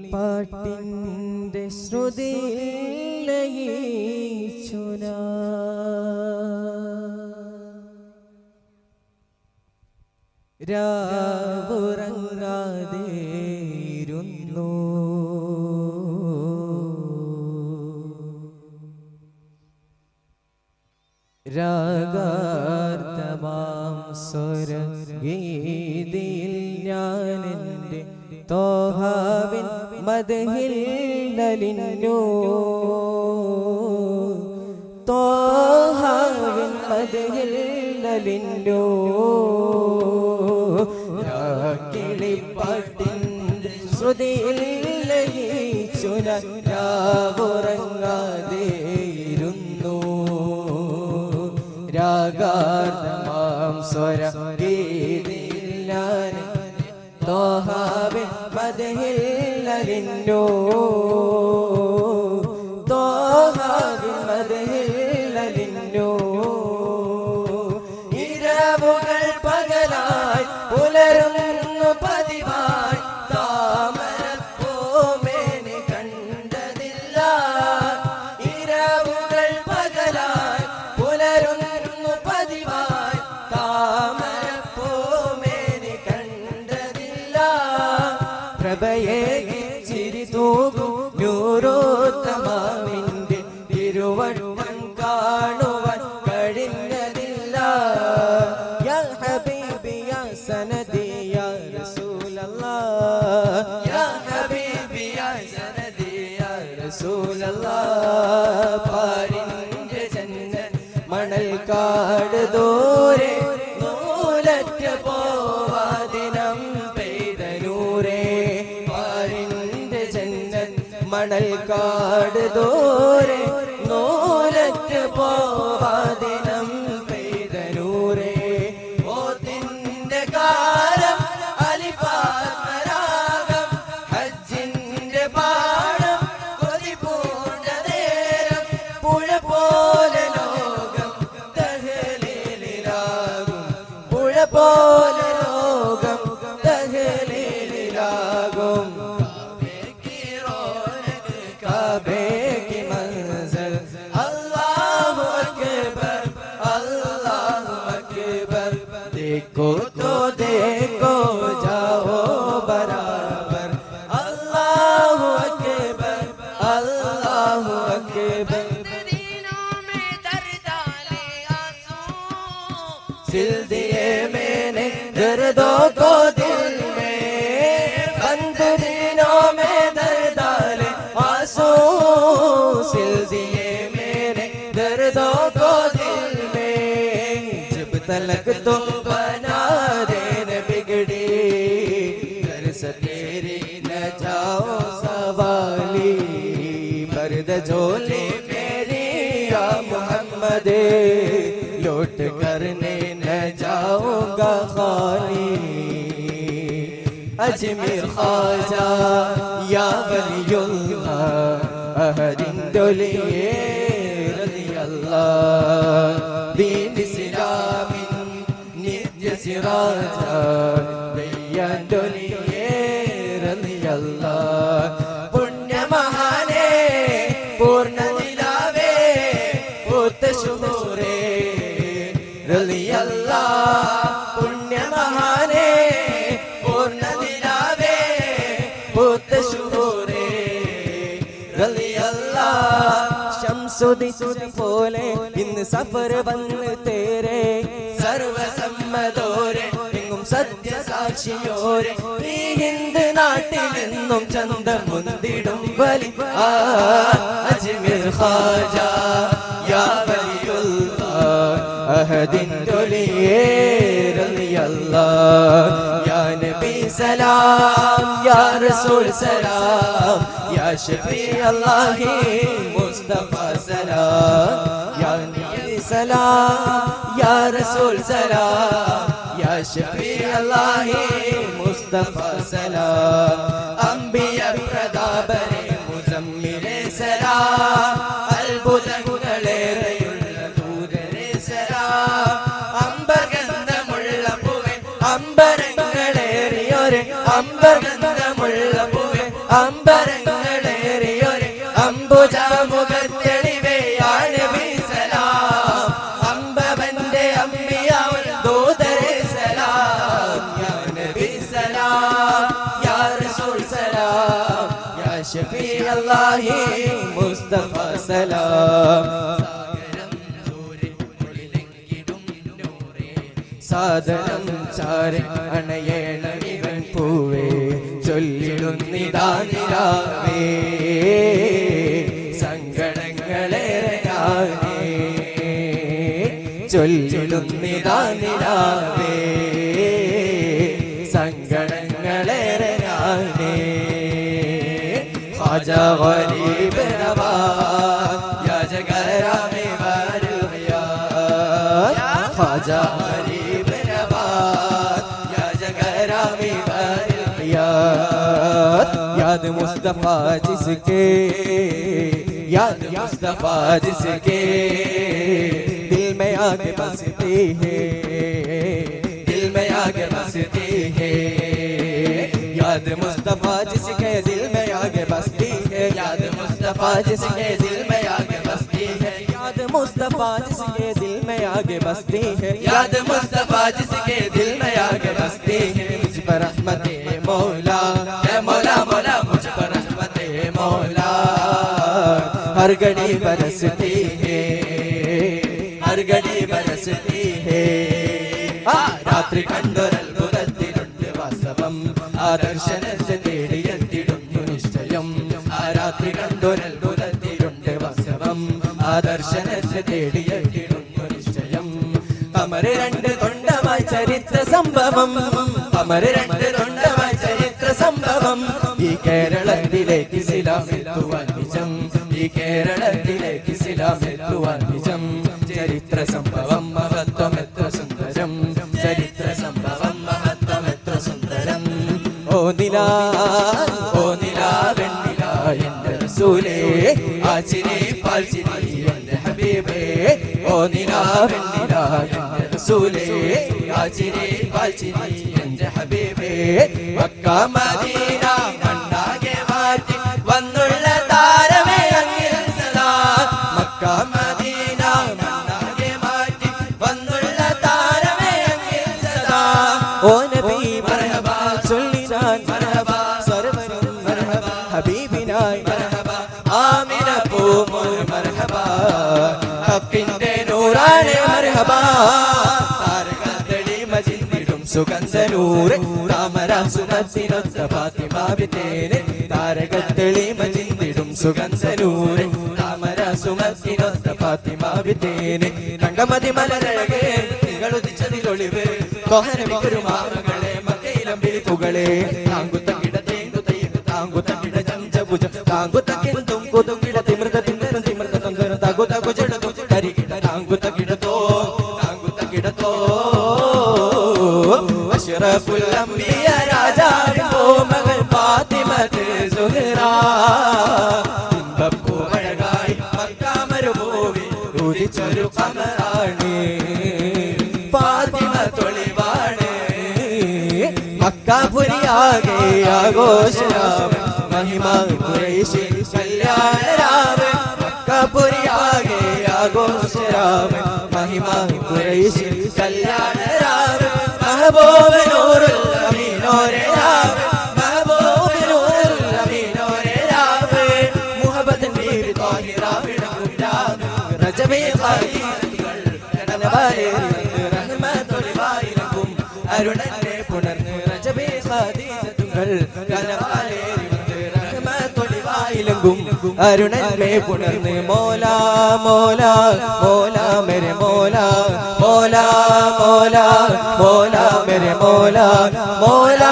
കിളിപ്പാട്ടിൻ്റെ ശ്രുതിയിൽ ലയിച്ചുന രാവുറങ്ങാതെയിരുന്നു രാഗാർത്തമാം സ്വരഗീതിയിൽ ഞാനെൻ്റെ തോഹാവിൻ മദ്ഹിൽ നലിഞ്ഞു തോഹാവിൻ മദ്ഹിൽ നലിഞ്ഞു കിളിപ്പാട്ടിൻ്റെ ശ്രുതിയിൽ ലയിച്ചു രാവുറങ്ങാതെയിരുന്നു രാഗാർത്തമാം സ്വരഗീതിയിൽ ഞാൻ തോഹാവിൻ മദ്ഹിൽ നലിഞ്ഞു തോഹാവിൻ മദ്ഹിൽ നലിഞ്ഞു ഇരവുകൾ പകലായി പുലരുന്നു പതിവായി താമരപ്പൂമേനി കണ്ടതില്ല ഇരവുകൾ പകലായി പുലരുന്നു പതിവായി താമരപ്പൂമേനി കണ്ടതില്ല പ്രഭയേകി ചിരി തൂകും നൂറോത്തമാവിൻ്റെ തിരുവഴുവൻ കാണുവാൻ കഴിഞ്ഞതില്ല യാ ഹബീബി യാ സനദി യാ റസൂലല്ലാഹ് യാ ഹബീബി യാ സനദി യാ റസൂലല്ലാഹ് പാരിൻ്റെ ജന്നത്ത് മണൽ കാട് ദൂരെ നൂലറ്റ പോവാദിനം പെയ്ത നൂരേ പാരിൻ്റെ ജന്നത്ത് മണൽ കാട് ദൂരെ നൂലറ്റ പോവാദിനം പെയ്ത നൂരേ ഓത്തിൻ്റെ കാലം അലിഫാത്മരാഗം ഹജ്ജിൻ്റെ പാടം കൊതി പൂണ്ട നേരം പുഴ പോലെ ലോകം തഹ്ലീലിലാകും പുഴ പോലെ ലോകം തഹ്ലീലിലാകും काबे की मंज़िल अल्लाहु अकबर देखो तो देखो जाओ बराबर अल्लाहु अकबर सिल दिए मैंने दर्दों को दिल में बंद दिनों में दर्द डाले आंसू सिल दिए मेरे दर्दों को दिल में जब तलक तो बना देने बिगड़ी घर से तेरी न जाओ सवाली पर्द झोली मेरी या मोहम्मद लौट करने न जाऊंगा खाली अजमेर ख्वाजा या वलियुल्लाह अहदिन डोलिए रज़ी अल्लाह दीन इस्लामिन नित्य सिराजा भैया डोलिए रज़ी अल्लाह पुण्य महाने पूर्ण दिलावे पुत शुभूरे रज़ी अल्लाह पुण्य महाने पूर्ण दिलावे पुत शुभूरे रज़ी अल्लाह ശംസുദിൻ പോലെ ഇന്ന് സഫർ വന്ന് തേരെ സർവസമ്മതോരെ എങ്ങും സത്യസാക്ഷിയോരെ ഈ ഹിന്ദ് നാട്ടിൽ നിന്നും ചന്തം മുന്തിടും വലി അജ്മീർ ഖാജ യാ വലിയുല്ലാഹ് അഹദിൻ ഡോലിയേ റളി അല്ലാഹ് യാ നബി സലാം യാ റസൂൽ സലാം യാ ഷഫീ അല്ലാഹി मुस्तफा सलाम या नबी सलाम या रसूल सलाम या शफी अल्लाह मुस्तफा सलाम अंबिया प्रतापरे मुजम्मिले सलाम അത്ഭുതങ്ങളേറെയുള്ള ദൂതരെ സലാം അംബരഗന്ധമുള്ള പൂവേ അംബരങ്ങളേറിയോരെ അമ്പർഗന്ധമുള്ള പൂവേ അമ്പരങ്ങളേറിയൊരു അംബുജമുഖത്തെളിവെയാണ് നബി സലാം അമ്പവന്റെ അമ്പിയാവുൽ ദൂതരെ സലാം യാ നബി സലാം യാ റസൂൽ സലാം യാ ഷഫീ അല്ലാഹി മുസ്തഫ സലാം സാദരം ചാരെ അണയേണവിവൻ പൂവേ ചൊല്ലിടുന്നിതാ നിലാവേ സങ്കടങ്ങളേറെയാനേ ചൊല്ലിടുന്നിതാ നിലാവേ സങ്കടങ്ങളേറെയാനേ ഖാജ ഗരീബ് നവാസ് യാ ജഗരാമേ വരൽയാ ഖാജ याद मुस्तफा जिसके याद मुस्तफा जिसके दिल में आके बसती है दिल में आके बसती है याद मुस्तफा जिसके दिल में आके बसती है याद मुस्तफा जिसके दिल में आके बसती है याद मुस्तफा जिसके दिल में आगे बसती है याद मुस्तफा जिसके दिल में आगे बसती है मुझ पर रहमते मौला है मौला मौला मुझ पर रहमते मौला हर घड़ी बरसती है हर घड़ी बरसती है रात्रि कंडोरल्बुदत्तिरुंड वास्तवम आदर्शनത്തെ തേടിയെത്തിടുന്നു നിശ്ചയം രാത്രി കണ്ടോരൽബുദത്തിലുണ്ട് വാസ്തവം ആദർശനത്തെ തേടിയെത്തിടുന്നു നിശ്ചയം അമര രണ്ട് തൊണ്ടമായി ചരിത്ര സംഭവം അമര രണ്ട് തൊണ്ടമായി ചരിത്ര സംഭവം ഈ കേരളത്തിലേക്ക് ഇസ്ലാമെത്തുവാൻ നിജം ഈ കേരളത്തിലേക്ക് ഇസ്ലാമെത്തുവാൻ നിജം ചരിത്ര സംഭവം മഹത്വം എത്ര സുന്ദരം ചരിത്ര സംഭവം മഹത്വം എത്ര സുന്ദരം ഓ നിലാ വെണ്ണിലാ എന്റെ റസൂലേ ആച്ചിരി പാൽച്ചിരി എന്റെ ഹബീബേ ഓ നിലാ വെണ്ണിലാ എന്റെ റസൂലേ ആച്ചിരി പാൽച്ചിരി എന്റെ ഹബീബേ മക്ക മദീന മണ്ണാകെ മാറ്റി വന്നുള്ള താരമേ അങ്ങിൽ സദാ മക്ക മദീന മണ്ണാകെ മാറ്റി വന്നുള്ള താരമേ അങ്ങിൽ സദാ ഓ നബി മർഹബ ചൊല്ലിനാൻ മർഹബ സർവരും മർഹബ ഹബീബിനായി മർഹബ ആമിന പൂമോൾ മർഹബ ഹക്കിന്റെ നൂറാണ് മർഹബ താരകത്തടി മജിന്നിടും സുഗന്ധനൂറ് താമര സുമത്തിനൊത്ത ഫാത്തിമ ബിത്തേനെ താരകത്തളി മജിന്നിടും സുഗന്ധനൂറ് താമര സുമത്തിനൊത്ത ഫാത്തിമ ബിത്തേനെ രംഗമതി മലരഴകേ നിങ്ങളുദിച്ചതിലൊളിവ് കൊഹരമിക്കുരുമാമകളെ മക്കയിലമ്പിളി തുകളെ താങ്കുത്തക്കിട തേങ്കുതയും താങ്കുത്തക്കിട ചഞ്ചഭുജ താങ്കുത്തക്കിടത്തും കുതുകിട തിമൃത തിമൃതം തിമൃത തന്തരം തകുത കുജടതും കരികിട താങ്കുത്തക്കിടത്തോ താങ്കുത്തക്കിടത്തോ അഷ്റഫുൽ അംബിയ രാജാവിൻ മകൾ ഫാത്തിമത്ത് സുഹ്റാ ഇമ്പപ്പൂ അഴകായി മക്ക മരുഭൂമി ഉദിച്ചൊരു ഖമറാണ് ഫാത്തിമ തൊളിവാണ് മക്കപുരിയാകെ ആഘോഷരാവ് മഹിമ ഖുറൈശി കല്യാണരാവ് മക്കപുരിയാകെ ആഘോഷരാവ് മഹിമ ഖുറൈശി കല്യാണരാവ് महबूब नूरुल अमीनोरे राव महबूब नूरुल अमीनोरे राव मुहब्बत नीर ताहिरा बिड़कुराव रजबे ഖാലികൾ കനവാലേ റഹ്മത്തുൽ വായിലകും അരുണനെ പുണർന്ന് രജബേ ഖാദിജത്തുകൾ കനവാലേ റഹ്മത്തുൽ വായിലകും അരുണനെ പുണർന്ന് മോലാ മോലാ മോലാ മേരെ മോലാ മോലാ മോലാ മോലാ मेरे मौला मौला